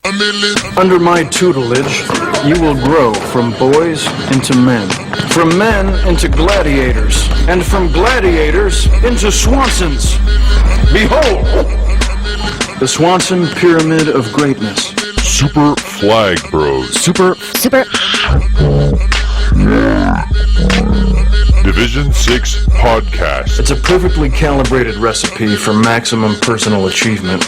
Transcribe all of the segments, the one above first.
Under my tutelage, you will grow from boys into men, from men into gladiators, and from gladiators into Swansons. Behold, the Swanson Pyramid of Greatness. Super Flag Bros. Super. Division 6 Podcast. It's a perfectly calibrated recipe for maximum personal achievement.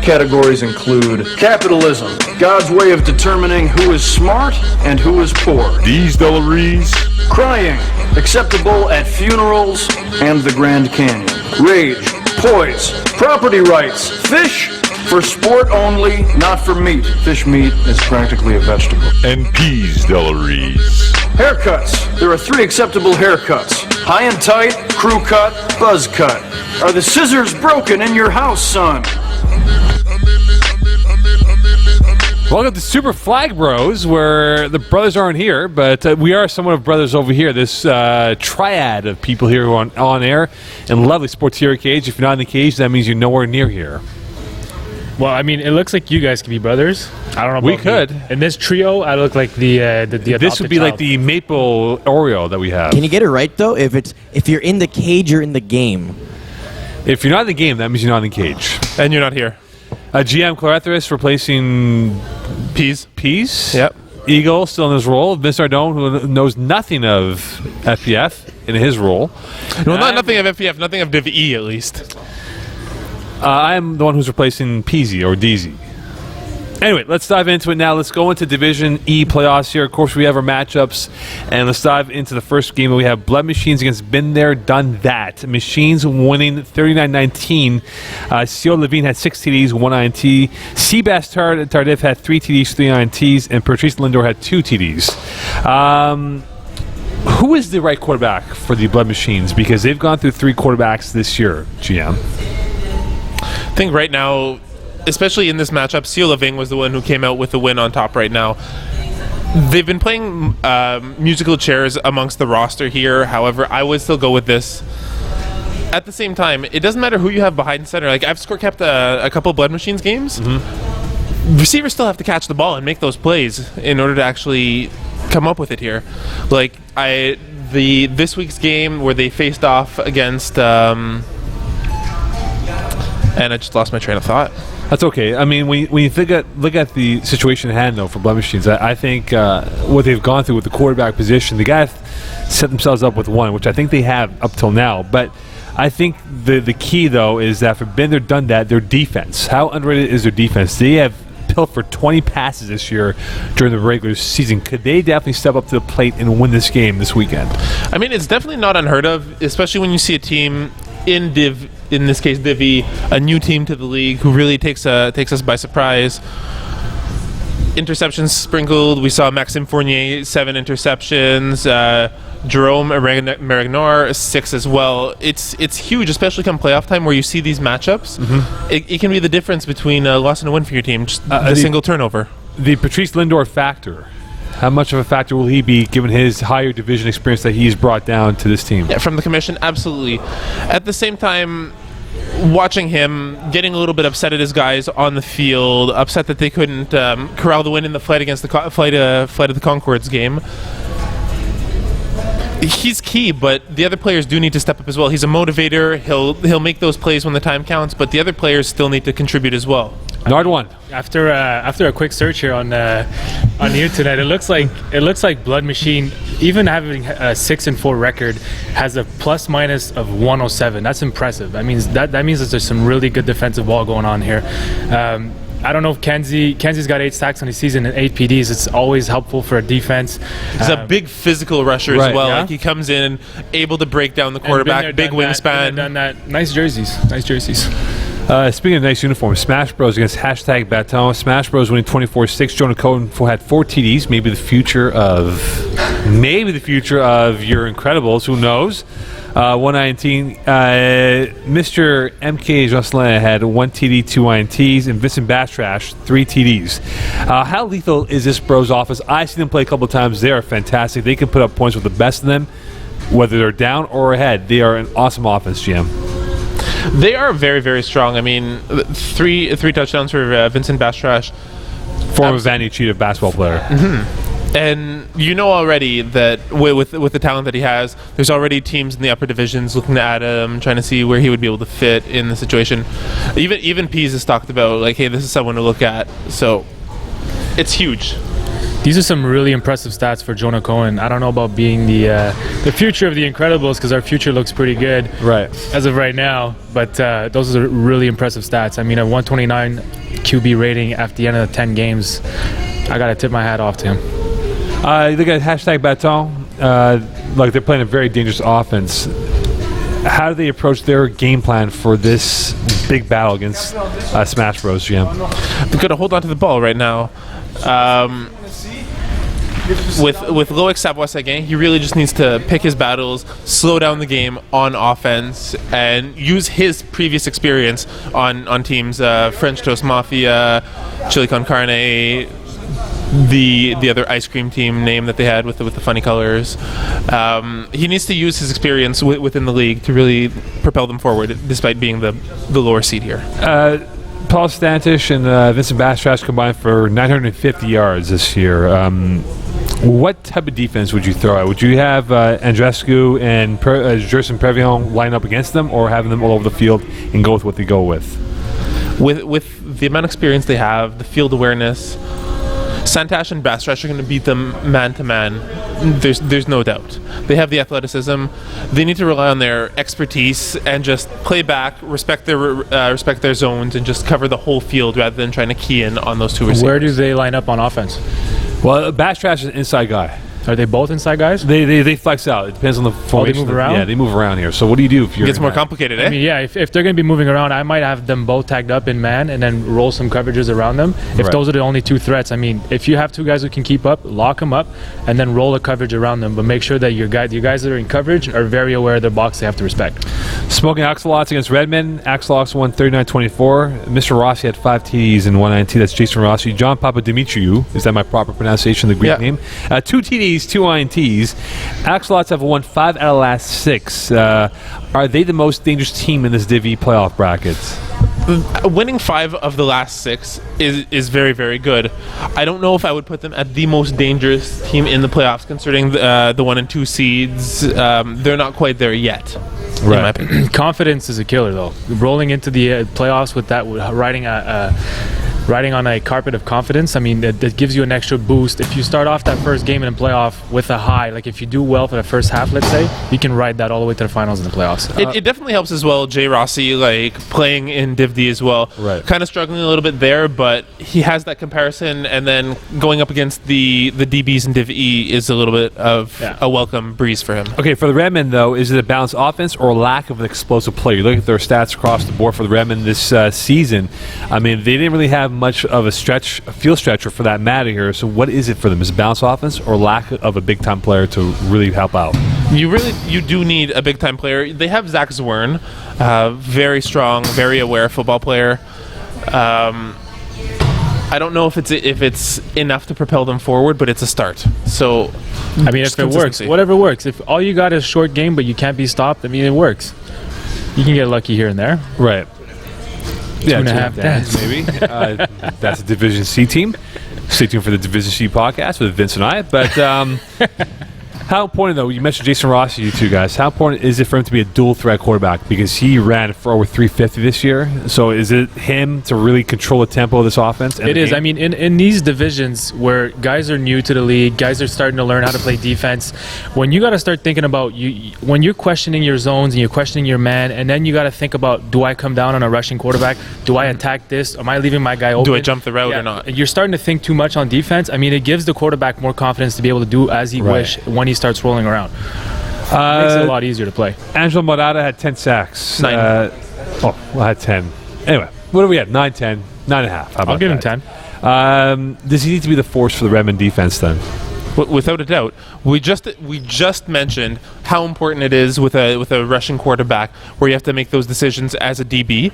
Categories include capitalism, God's way of determining who is smart and who is poor. These Delaries. Crying, acceptable at funerals and the Grand Canyon. Rage, poise, property rights, fish, for sport only, not for meat. Fish meat is practically a vegetable. And Peas Delaries. Haircuts. There are 3 acceptable haircuts. High and tight, crew cut, buzz cut. Are the scissors broken in your house, son? Welcome to Super Flag Bros, where the brothers aren't here, but we are somewhat of brothers over here. This triad of people here who are on air in lovely Sportsera Cage. If you're not in the cage, that means you're nowhere near here. Well, I mean, it looks like you guys could be brothers. I don't know. We could. In this trio, I look like the This would be child. like the maple Oreo that we have. Can you get it right though? If you're in the cage, you're in the game. If you're not in the game, that means you're not in the cage. And you're not here. GM Clarethris replacing Peas. Yep. Eagle still in his role. Vince Ardone, who knows nothing of FPF, in his role. Well, nothing of FPF, nothing of Div E at least. I'm the one who's replacing Peasy or DZ. Anyway, let's dive into it now. Let's go into Division E playoffs here. Of course, we have our matchups, and let's dive into the first game. We have Blood Machines against Been There, Done That. Machines winning 39-19. Seal Levine had 6 TDs, 1 INT. Seabass Tardif had 3 TDs, 3 INTs, and Patrice Lindor had 2 TDs. Who is the right quarterback for the Blood Machines? Because they've gone through 3 quarterbacks this year, GM. I think right now, especially in this matchup, Seal Leving was the one who came out with the win on top right now. They've been playing musical chairs amongst the roster here. However, I would still go with this. At the same time, it doesn't matter who you have behind center. Like, I've score kept a couple Blood Machines games. Mm-hmm. Receivers still have to catch the ball and make those plays in order to actually come up with it here. Like, this week's game where they faced off against... and I just lost my train of thought. That's okay. I mean, when you look at the situation at hand, though, for Blood Machines, I think what they've gone through with the quarterback position, the guys set themselves up with one, which I think they have up till now. But I think the key, though, is that for Been There, Done That, their defense. How underrated is their defense? They have pilfered 20 passes this year during the regular season. Could they definitely step up to the plate and win this game this weekend? I mean, it's definitely not unheard of, especially when you see a team in this case Div E, a new team to the league who really takes us by surprise. Interceptions sprinkled. We saw Maxime Fournier 7 interceptions. Jerome Marignar 6 as well. It's huge, especially come playoff time where you see these matchups. Mm-hmm. It can be the difference between a loss and a win for your team. Just the single turnover. The Patrice Lindor factor. How much of a factor will he be given his higher division experience that he's brought down to this team? Yeah, from the commission, absolutely. At the same time, watching him getting a little bit upset at his guys on the field, upset that they couldn't corral the win in the flight against the flight of the Concords game. He's key, but the other players do need to step up as well. He's a motivator. He'll make those plays when the time counts, but the other players still need to contribute as well. Nard one. After a quick search here on the internet, it looks like Blood Machine, even having a 6-4 record, has a plus minus of 107. That's impressive. That means that there's some really good defensive ball going on here. I don't know if Kenzie's got 8 sacks on his season and 8 PDs. It's always helpful for a defense. He's a big physical rusher as well. Yeah? Like, he comes in able to break down the quarterback, big wingspan. Done that. Nice jerseys. Speaking of nice uniforms, Smash Bros against #Baton. Smash Bros winning 24-6. Jonah Cohen had 4 TDs. Maybe the future of your Incredibles. Who knows? 119. Mr. MK Jocelyn had 1 TD, 2 INTs, and Vincent Bastrash 3 TDs. How lethal is this Bros offense? I've seen them play a couple of times. They are fantastic. They can put up points with the best of them, whether they're down or ahead. They are an awesome offense, GM. They are very, very strong. I mean, three touchdowns for Vincent Bastrash. Former Vandy Cheetah basketball player. And you know already that with the talent that he has, there's already teams in the upper divisions looking at him, trying to see where he would be able to fit in the situation. Even Pease has talked about, like, hey, this is someone to look at. So it's huge. These are some really impressive stats for Jonah Cohen. I don't know about being the future of the Incredibles, because our future looks pretty good Right. as of right now. But those are really impressive stats. I mean, a 129 QB rating at the end of the 10 games. I got to tip my hat off to him. You look at hashtag Baton. Like, they're playing a very dangerous offense. How do they approach their game plan for this big battle against Smash Bros. GM? They've got to hold on to the ball right now. With Loic Savoie-Seguin, he really just needs to pick his battles, slow down the game on offense, and use his previous experience on teams, French Toast Mafia, Chili Con Carne, the other ice cream team name that they had with the funny colors. He needs to use his experience within the league to really propel them forward, despite being the lower seed here. Paul Stantish and Vincent Bastrash combined for 950 yards this year. What type of defense would you throw out? Would you have Andrescu and Gerson Previon line up against them, or having them all over the field and go with what they go with? With the amount of experience they have, the field awareness, Santash and Bastrash are going to beat them man-to-man. There's no doubt. They have the athleticism. They need to rely on their expertise and just play back, respect their zones, and just cover the whole field rather than trying to key in on those two receivers. Where do they line up on offense? Well, Bastrash is an inside guy. Are they both inside guys? They flex out. It depends on the formation. move around? Yeah, they move around here. So what do you do if you're... It gets more in that? complicated, eh? I mean, yeah, if they're going to be moving around, I might have them both tagged up in man and then roll some coverages around them. If Right. those are the only two threats, I mean, if you have two guys who can keep up, lock them up and then roll a coverage around them. But make sure that your guys that are in coverage are very aware of their box they have to respect. Smoking Axolots against Redmond. Axolots won 39-24. Mr. Rossi had 5 TDs and 1 INT. That's Jason Rossi. John Papadimitriou. Is that my proper pronunciation of the Greek Yeah. name? 2 TDs, 2 INTs. Axolots have won 5 out of the last 6. Are they the most dangerous team in this Div E playoff bracket? Winning 5 of the last 6 is very, very good. I don't know if I would put them at the most dangerous team in the playoffs, considering the 1 and 2 seeds. They're not quite there yet. In my opinion. Confidence is a killer, though. Rolling into the playoffs with that, riding on a carpet of confidence, I mean, that gives you an extra boost. If you start off that first game in a playoff with a high, like if you do well for the first half, let's say, you can ride that all the way to the finals in the playoffs. It definitely helps as well. Jay Rossi, like, playing in Div D as well. Right. Kind of struggling a little bit there, but he has that comparison, and then going up against the DBs in Div E is a little bit of a welcome breeze for him. Okay, for the Redmond, though, is it a balanced offense or lack of an explosive play? You look at their stats across the board for the Redmond this season. I mean, they didn't really have much of a field stretcher for that matter here. So what is it for them? Is it balanced offense or lack of a big-time player to really help out? You do need a big-time player. They have Zach Zwern, very strong, very aware football player. I don't know if it's enough to propel them forward, but it's a start. So, I mean, if it works, whatever works. If all you got is short game, but you can't be stopped, I mean, it works. You can get lucky here and there. Right. Yeah, 2.5 dance, maybe. That's a Division C team. Stay tuned for the Division C podcast with Vince and I. But how important, though, you mentioned Jason Rossi, you two guys. How important is it for him to be a dual threat quarterback? Because he ran for over 350 this year. So is it him to really control the tempo of this offense? It is. I mean, in these divisions where guys are new to the league, guys are starting to learn how to play defense, when you got to start thinking about when you're questioning your zones and you're questioning your man, and then you got to think about, do I come down on a rushing quarterback? Do I attack this? Am I leaving my guy open? Do I jump the route or not? You're starting to think too much on defense. I mean, it gives the quarterback more confidence to be able to do as he wish when he starts rolling around. It makes it a lot easier to play. Angelo Morata had 10 sacks. 9. I had 10. Anyway, what do we have? 9, 10, 9.5. How about I'll give him that? 10. Does he need to be the force for the Redmond defense then? Without a doubt, we just mentioned how important it is with a rushing quarterback, where you have to make those decisions as a DB.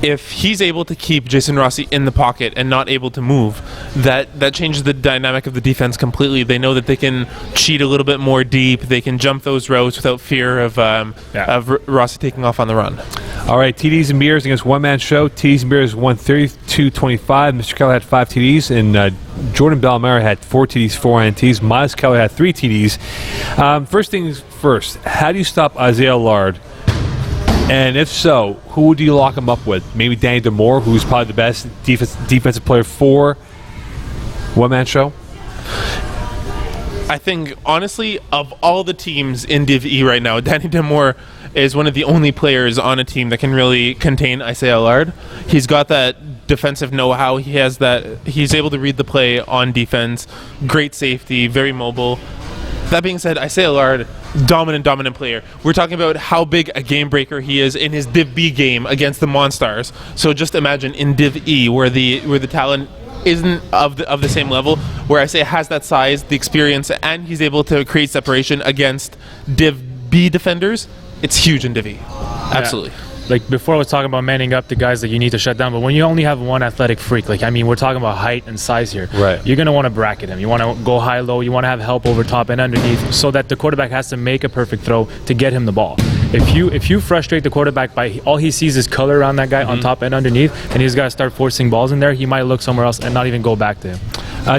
If he's able to keep Jason Rossi in the pocket and not able to move, that changes the dynamic of the defense completely. They know that they can cheat a little bit more deep. They can jump those routes without fear of Rossi taking off on the run. All right, TDs and beers against one-man show. TDs and beers won 32-25. Mr. Keller had 5 TDs, and Jordan Bellemare had 4 TDs, 4 INTs. Miles Keller had 3 TDs. First things first, how do you stop Isaiah Lard? And if so, who do you lock him up with? Maybe Danny Demore, who's probably the best defensive player for one-man show? I think, honestly, of all the teams in Div E right now, Danny Demore is one of the only players on a team that can really contain Isaiah Lard. He's got that defensive know-how. He's able to read the play on defense. Great safety, very mobile. That being said, Isaiah Lard, dominant player. We're talking about how big a game breaker he is in his Div B game against the Monstars. So just imagine in Div E, where the talent isn't of the same level, where Isaiah has that size, the experience, and he's able to create separation against Div B defenders. It's huge in Div E. Absolutely. Yeah. Like before, I was talking about manning up the guys that you need to shut down. But when you only have one athletic freak, like, I mean, we're talking about height and size here. Right. You're going to want to bracket him. You want to go high-low. You want to have help over top and underneath so that the quarterback has to make a perfect throw to get him the ball. If you frustrate the quarterback by all he sees is color around that guy on top and underneath, and he's got to start forcing balls in there, he might look somewhere else and not even go back to him.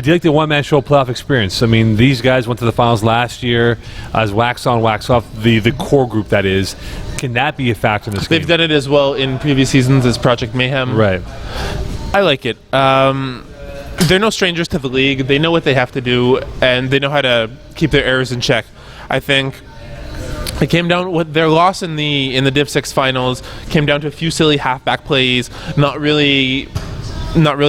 Do you like the one-man show playoff experience? I mean, these guys went to the finals last year as wax on, wax off, the core group, that is. Can that be a factor in this game? They've done it as well in previous seasons as Project Mayhem. Right. I like it. They're no strangers to the league. They know what they have to do, and they know how to keep their errors in check. I think it came down with their loss in the Div 6 finals, came down to a few silly halfback plays, not really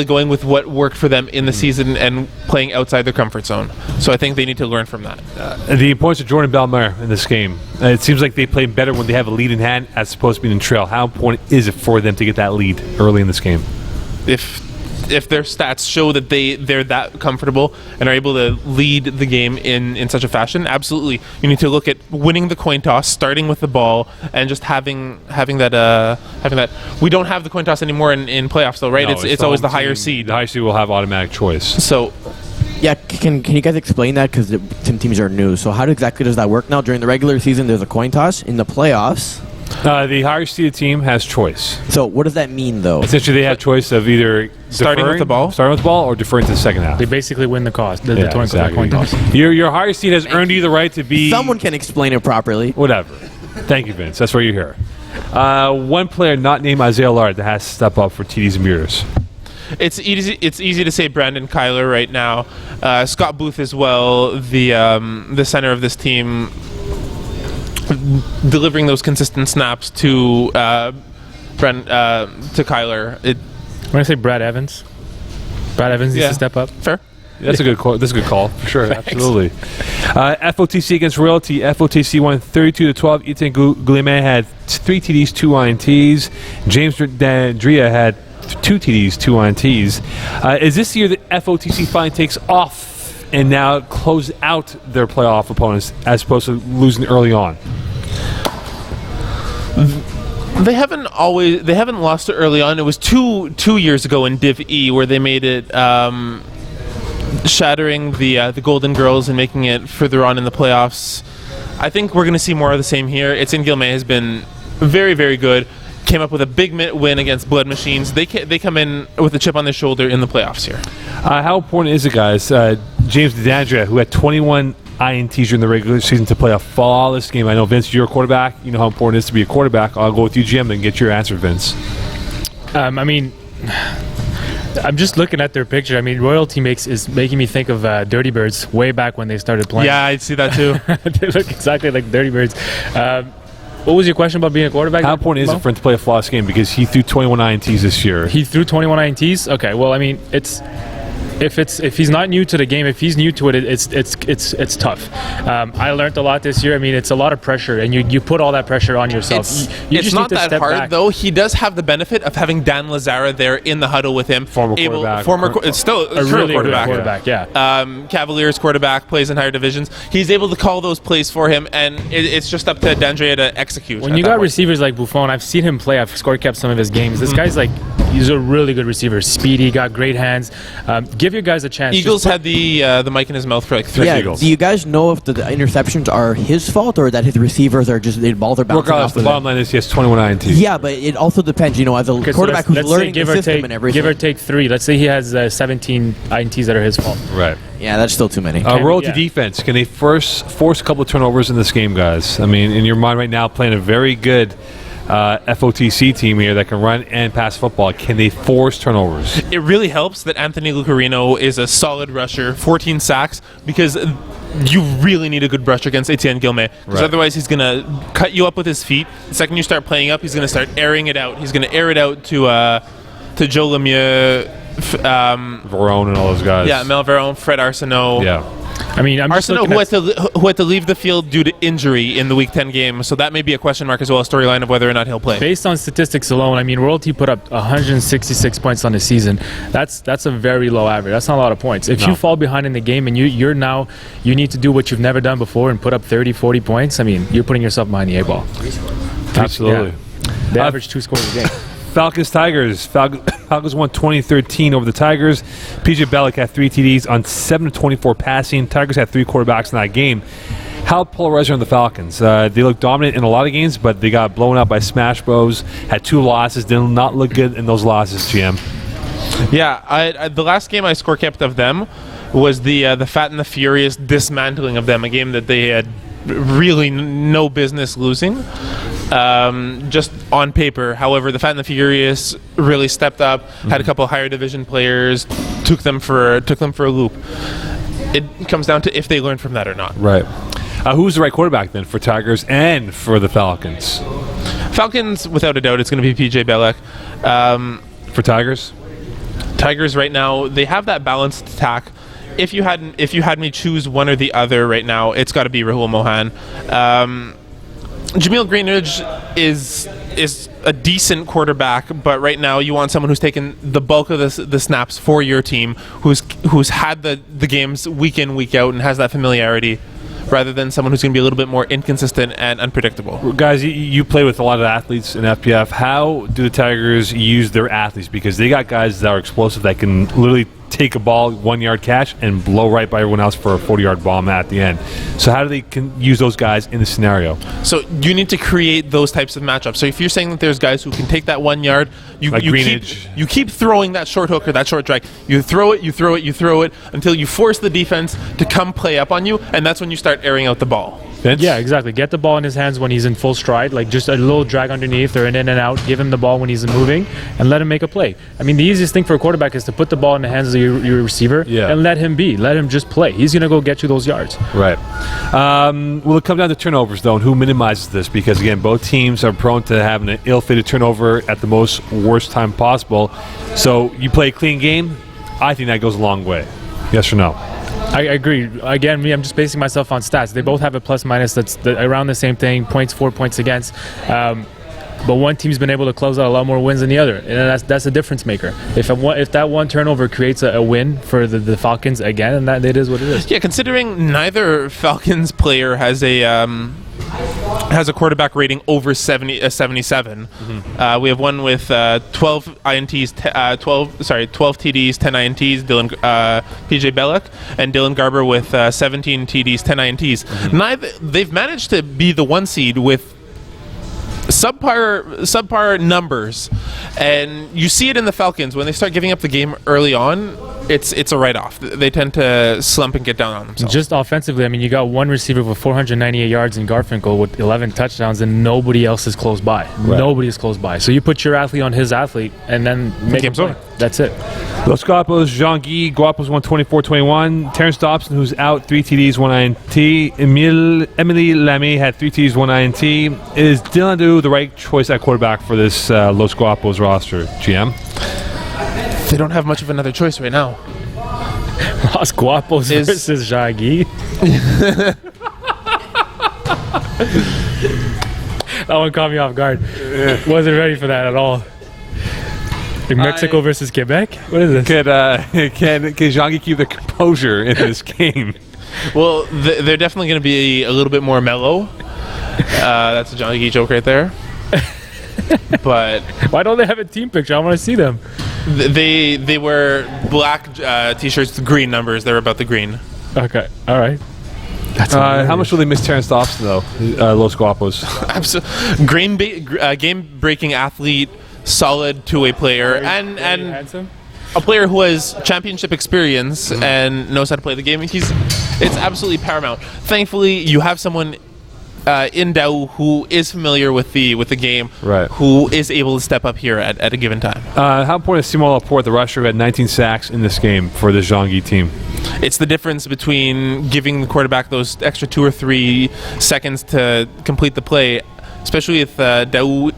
going with what worked for them in the season and playing outside their comfort zone. So I think they need to learn from that. The importance of Jordan Bellemare in this game. It seems like they play better when they have a lead in hand as opposed to being in trail. How important is it for them to get that lead early in this game? If their stats show that they're that comfortable and are able to lead the game in such a fashion, absolutely. You need to look at winning the coin toss, starting with the ball, and just having that. We don't have the coin toss anymore in playoffs, though, right? No, it's always the higher seed. The higher seed will have automatic choice. So Yeah, can you guys explain that? Because some teams are new. So how exactly does that work now? During the regular season, there's a coin toss. In the playoffs, The higher seeded team has choice. so what does that mean, though? Essentially, they have choice of either Starting with the ball? starting with the ball, or deferring to the second half. They basically win the cost, the Yeah, coin exactly. toss. Your higher seed has earned you the right to be Someone can explain it properly. whatever. Thank you, Vince. That's why you're here. One player not named Isaiah Lard that has to step up for TDs and beers. it's easy to say Brandon Kyler right now. Scott Booth as well, the center of this team, delivering those consistent snaps to Kyler. When I say Brad Evans needs to step up. Fair. That's a good call. That's a good call for sure. Absolutely. FOTC against Royalty. FOTC won 32-12. Ethan Guillemette had 3 TDs, 2 INTs. James Dandria had 2 TDs, 2 INTs. Is this year that FOTC finally takes off and now close out their playoff opponents as opposed to losing early on? They haven't lost it early on. It was two years ago in Div E where they made it, shattering the Golden Girls and making it further on in the playoffs. I think we're going to see more of the same here. Etienne Guillemette has been very, very good. Came up with a big win against Blood Machines. They come in with a chip on their shoulder in the playoffs here. How important is it, guys? James Dandria, who had 21 INTs during the regular season, to play a flawless game. I know, Vince, you're a quarterback. You know how important it is to be a quarterback. I'll go with you, Jim, and get your answer, Vince. I mean, I'm just looking at their picture. I mean, Royalty is making me think of Dirty Birds way back when they started playing. Yeah, I see that too. They look exactly like Dirty Birds. What was your question about being a quarterback? How important is it for him to play a flawless game? Because he threw 21 INTs this year. He threw 21 INTs. Okay, well, I mean, if he's not new to the game, if he's new to it, it's tough. I learned a lot this year. I mean, it's a lot of pressure, and you put all that pressure on yourself. You It's just not need to that step hard, back. though. He does have the benefit of having Dan Lazara there in the huddle with him. It's still A really good quarterback. Yeah. Cavaliers quarterback, plays in higher divisions. He's able to call those plays for him, and it's just up to Dandria to execute. When you got receivers like Buffon, I've seen him play. I've score kept some of his games. This guy's like, he's a really good receiver. Speedy, got great hands. Give your guys a chance. Eagles Just had the mic in his mouth for like 3 Yeah, Eagles. do you guys know if the interceptions are his fault or that his receivers are just the balls are bouncing Regardless, off the of bottom him? line is he has 21 INTs. Yeah, but it also depends. You know, as a Okay, so quarterback who's let's say learning the system and everything. give or take 3. Let's say he has 17 INTs that are his fault. Right. Yeah, that's still too many. Roll to yeah. defense. Can they force a couple of turnovers in this game, guys? I mean, in your mind right now, playing a very good FOTC team here that can run and pass football. Can they force turnovers? It really helps that Anthony Lucarino is a solid rusher, 14 sacks, because you really need a good rusher against Etienne Guillemette. Because Right. otherwise he's going to cut you up with his feet. The second you start playing up, he's going to start airing it out. He's going to air it out to Joe Lemieux, Verone and all those guys. yeah, Mel Veron, Fred Arsenault. Yeah. I mean, I'm just Arsenault, looking at who had to leave the field due to injury in the Week 10 game, so that may be a question mark as well, a storyline of whether or not he'll play. based on statistics alone. I mean, Royalty put up 166 points on the season. That's a very low average. That's not a lot of points. If you fall behind in the game and you need to do what you've never done before and put up 30, 40 points, I mean, you're putting yourself behind the 8 ball. Absolutely. They average 2 scores a game. Falcons Tigers. Falcons won 2013 over the Tigers. PJ Bellick had 3 TDs on 7 of 24 passing. Tigers had 3 quarterbacks in that game. How polarizing are the Falcons? They look dominant in a lot of games, but they got blown out by Smash Bros. Had 2 losses. Did not look good in those losses, GM. Yeah, I the last game I score kept of them was the Fat and the Furious dismantling of them, a game that they had really no business losing. Just on paper. However, the Fat and the Furious really stepped up, had a couple higher division players, took them for a loop. It comes down to if they learn from that or not. Right. Who's the right quarterback then for Tigers and for the Falcons? Falcons, without a doubt, it's going to be PJ Bellick. For Tigers? Tigers right now, they have that balanced attack. If you had me choose one or the other right now, it's got to be Rahul Mohan. Jameel Greenridge is a decent quarterback, but right now you want someone who's taken the bulk of the snaps for your team, who's had the games week in, week out, and has that familiarity, rather than someone who's going to be a little bit more inconsistent and unpredictable. Guys, you play with a lot of athletes in FPF. How do the Tigers use their athletes? Because they got guys that are explosive that can literally take a ball 1 yard catch and blow right by everyone else for a 40-yard bomb at the end. So how do they use those guys in the scenario? So you need to create those types of matchups. So if you're saying that there's guys who can take that 1 yard, you keep throwing that short hook or that short drag. You throw it until you force the defense to come play up on you, and that's when you start airing out the ball. Vince? Yeah, exactly. Get the ball in his hands when he's in full stride, like just a little drag underneath or an in and out. Give him the ball when he's moving and let him make a play. I mean, the easiest thing for a quarterback is to put the ball in the hands of your receiver and let him be. Let him just play. He's going to go get you those yards. Right. Will it come down to turnovers, though, and who minimizes this? Because, again, both teams are prone to having an ill-fated turnover at the worst time possible. So you play a clean game, I think that goes a long way. Yes or no? I agree. Again, I'm just basing myself on stats. They both have a plus minus that's around the same thing, points for, points against. But one team's been able to close out a lot more wins than the other, and that's a difference maker. If that one turnover creates a win for the Falcons again, and that it is what it is. Yeah, considering neither Falcons player has a quarterback rating over 77. We have one with 12 INTs, 12 TDs, 10 INTs. PJ Bellick, and Dylan Garber with 17 TDs, 10 INTs. They've managed to be the 1 seed with subpar numbers, and you see it in the Falcons when they start giving up the game early on. It's a write-off. They tend to slump and get down on themselves. Just offensively, I mean, you got one receiver with 498 yards in Garfinkel with 11 touchdowns, and nobody else is close by. Right. Nobody is close by. So you put your athlete on his athlete, and then make him play. That's it. Los Guapos, Jean-Guy. Guapos won 24-21. Terrence Dobson, who's out, 3 TDs, 1 INT. Emily Lamy had 3 TDs, 1 INT. Is Dylan Du the right choice at quarterback for this Los Guapos roster, GM? They don't have much of another choice right now. Los Guapos versus Jean-Guy. That one caught me off guard. Wasn't ready for that at all. Like Mexico versus Quebec? What is this? Can Jean-Guy keep the composure in this game? Well, they're definitely going to be a little bit more mellow. That's a Jean-Guy joke right there. but Why don't they have a team picture? I want to see them. they wear black t-shirts with green numbers. They're about the green. Okay, all right. How much will they miss Terrence Thompson, though, Los Guapos? Game-breaking athlete, solid two-way player, and Handsome. a player who has championship experience and knows how to play the game. It's absolutely paramount. Thankfully, you have someone in Dao who is familiar with the game, Right. who is able to step up here at a given time. How important is Simon Laporte, the rusher, who had 19 sacks in this game for the Jean-Guy team? It's the difference between giving the quarterback those extra 2 or 3 seconds to complete the play, especially if Dao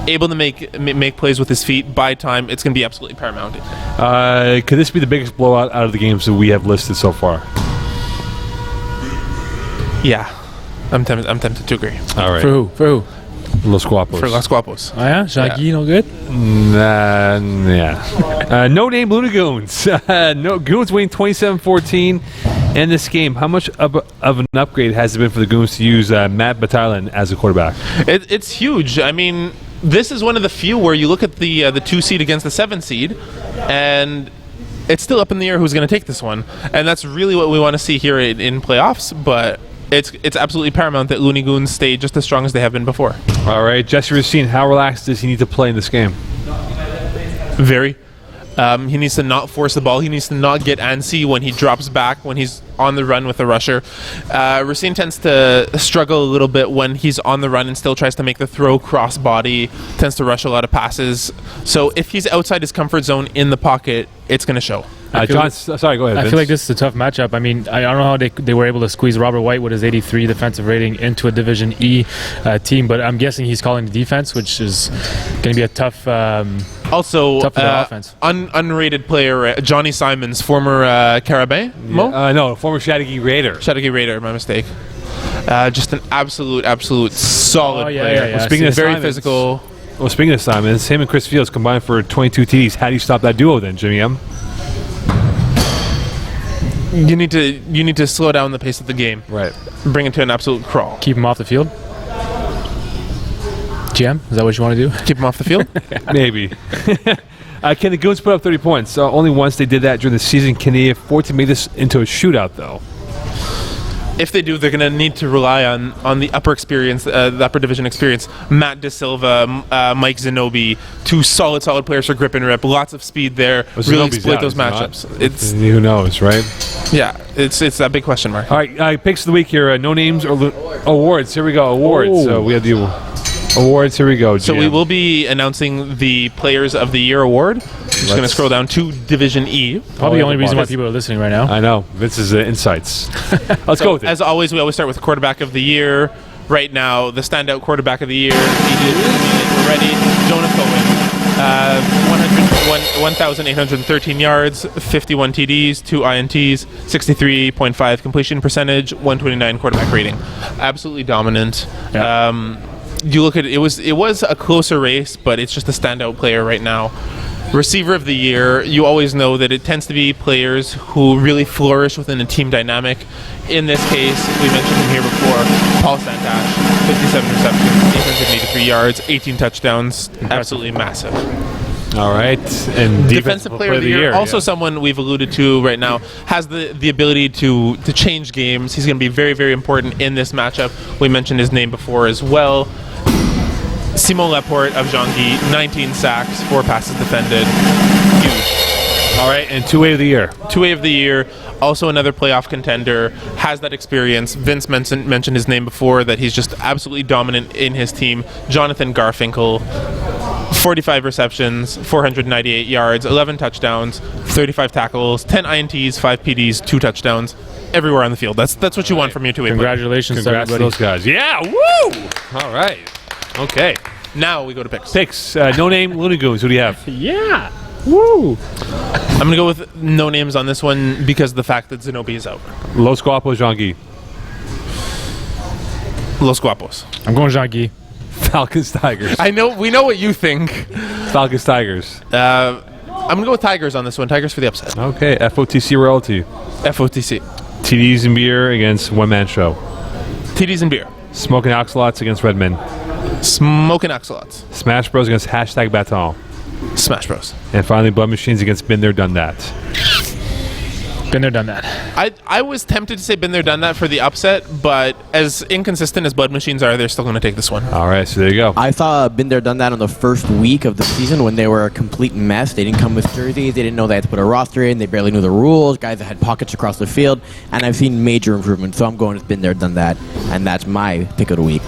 able to make plays with his feet, buy time. It's going to be absolutely paramount. Could this be the biggest blowout out of the games that we have listed so far? Yeah, I'm tempted to agree. All right. For who? Los Guapos. For Los Guapos. Oh yeah, Jean-Guy, no good. Yeah. No name Luna Goons. No Goons winning 27-14 in this game. How much of an upgrade has it been for the Goons to use Matt Batalin as a quarterback? It's huge. I mean, this is one of the few where you look at the 2 seed against the 7 seed, and it's still up in the air who's going to take this one. And that's really what we want to see here in playoffs. But it's absolutely paramount that Looney Goons stay just as strong as they have been before. All right, Jesse Racine, how relaxed does he need to play in this game? Very. He needs to not force the ball. He needs to not get antsy when he drops back, when he's on the run with a rusher. Racine tends to struggle a little bit when he's on the run and still tries to make the throw cross body, tends to rush a lot of passes. So if he's outside his comfort zone in the pocket, it's going to show. John, sorry, go ahead, I Vince. feel like this is a tough matchup. I mean, I don't know how they were able to squeeze Robert White with his 83 defensive rating into a Division E team, but I'm guessing he's calling the defense, which is going to be a tough. Also, Tough for the offense. Unrated player Johnny Simons, former Carabin. No, former Chateauguay Raider. Chateauguay Raider, my mistake. Just an absolute solid yeah, player. yeah, yeah. Well, speaking of Very Simons- physical. Well, speaking of Simons, him and Chris Fields combined for 22 TDs. How do you stop that duo then, Jimmy M? You need to slow down the pace of the game. Right. Bring it to an absolute crawl. Keep him off the field. GM, is that what you want to do? Keep him off the field. Maybe. Can the Goons put up 30 points? Only once they did that during the season. Can they afford to make this into a shootout, though? If they do, they're going to need to rely on the upper experience, the upper division experience. Matt De Silva, Mike Zanobi, 2 solid players for grip and rip. Lots of speed there. Well, really Zanobi's exploit out, those is he not? matchups. It's Who knows, right? it's that big question mark. All right, picks of the week here. No names or awards. Here we go. Awards. Oh. So we have the awards. Here we go. So GM. we will be announcing the Players of the Year award. I'm just going to scroll down to Division E. Probably the only reason why Vince- people are listening right now. I know. Vince's insights. Let's go with it. As always, we always start with Quarterback of the Year. Right now, the standout Quarterback of the Year. We're ready. Jonah Cohen. 1,813 yards, 51 TDs, 2 INTs, 63.5 completion percentage, 129 quarterback rating. Absolutely dominant. Yeah. You look at it was a closer race, but it's just a standout player right now. Receiver of the Year, you always know that it tends to be players who really flourish within a team dynamic. In this case, we mentioned him here before, Paul Santash, 57 receptions, 883 yards, 18 touchdowns, absolutely massive. All right. And Defensive Player of the Year, also someone we've alluded to right now, has the ability to change games. He's going to be very, very important in this matchup. We mentioned his name before as well. Simon Laporte of Jean-Guy, 19 sacks, 4 passes defended. Huge. All right. And two-way of the year. Two-way of the year, also another playoff contender, has that experience. Vince mentioned his name before, that he's just absolutely dominant in his team. Jonathan Garfinkel, 45 receptions, 498 yards, 11 touchdowns, 35 tackles, 10 INTs, 5 PDs, 2 touchdowns. Everywhere on the field. That's what you want from your two-way player. Congratulations to Congrats to everybody. those guys. Yeah. Woo! All right. Okay. Now we go to picks. Picks. No name Looney Goons. Who do you have? Yeah. Woo. I'm going to go with no names on this one because of the fact that Zanobi is out. Los Guapos, Jean-Guy. Los Guapos. I'm going Jean-Guy. Falcons, Tigers. We know what you think. Falcons, Tigers. I'm going to go with Tigers on this one. Tigers for the upset. Okay. FOTC royalty. FOTC. TDs and beer against One Man Show. TDs and beer. Smoking Oxalots against Redmen. Smoking Axolots. Smash Bros against hashtag Baton. Smash Bros. And finally, Blood Machines against Been There, Done That. Been there, done that. I was tempted to say been there, done that for the upset, but as inconsistent as Blood Machines are, they're still going to take this one. All right, so there you go. I saw Been There, Done That on the first week of the season when they were a complete mess. They didn't come with jerseys. They didn't know they had to put a roster in. They barely knew the rules. Guys that had pockets across the field. And I've seen major improvement. So I'm going with Been There, Done That. And that's my pick of the week.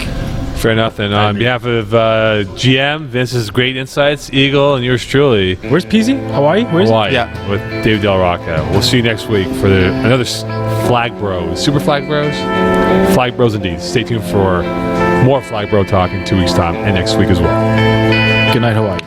Fair enough. And on behalf of GM, Vince's great insights, Eagle, and yours truly, Where's PZ? Hawaii? Where's Hawaii, Yeah. with Dave Del Rocca. We'll see you next week for another Flag Bros. Super Flag Bros? Flag Bros indeed. Stay tuned for more Flag Bro talk in 2 weeks' time and next week as well. Good night, Hawaii.